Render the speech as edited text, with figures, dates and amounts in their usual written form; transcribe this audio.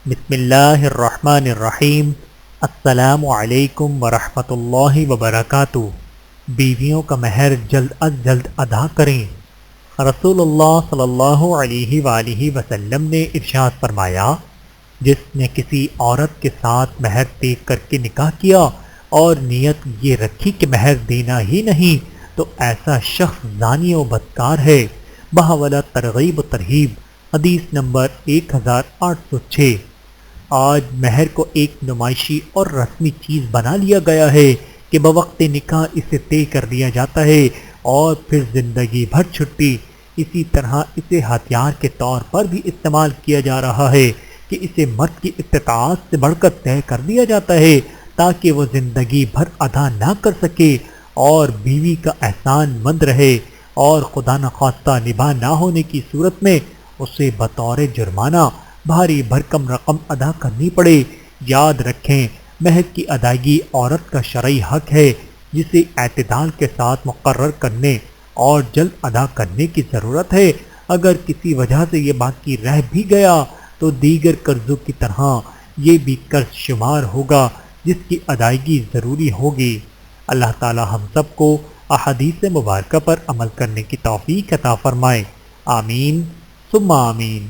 بسم اللہ الرحمن الرحیم۔ السلام علیکم ورحمۃ اللہ وبرکاتہ۔ بیویوں کا مہر جلد از جلد ادا کریں۔ رسول اللہ صلی اللہ علیہ وآلہ وسلم نے ارشاد فرمایا، جس نے کسی عورت کے ساتھ مہر طے کر کے نکاح کیا اور نیت یہ رکھی کہ مہر دینا ہی نہیں، تو ایسا شخص زانی و بدکار ہے۔ بحوالہ ترغیب و ترہیب، حدیث نمبر 1806۔ آج مہر کو ایک نمائشی اور رسمی چیز بنا لیا گیا ہے کہ بوقت نکاح اسے طے کر دیا جاتا ہے اور پھر زندگی بھر چھٹی۔ اسی طرح اسے ہتھیار کے طور پر بھی استعمال کیا جا رہا ہے کہ اسے مرد کی استطاعت سے بڑھ کر طے کر دیا جاتا ہے تاکہ وہ زندگی بھر ادا نہ کر سکے اور بیوی کا احسان مند رہے، اور خدا نخواستہ نباہ نہ ہونے کی صورت میں اسے بطور جرمانہ بھاری بھرکم رقم ادا کرنی پڑے۔ یاد رکھیں، مہر کی ادائیگی عورت کا شرعی حق ہے جسے اعتدال کے ساتھ مقرر کرنے اور جلد ادا کرنے کی ضرورت ہے۔ اگر کسی وجہ سے یہ باقی رہ بھی گیا تو دیگر قرضوں کی طرح یہ بھی قرض شمار ہوگا جس کی ادائیگی ضروری ہوگی۔ اللہ تعالی ہم سب کو احادیث مبارکہ پر عمل کرنے کی توفیق عطا فرمائے۔ آمین ثم آمین۔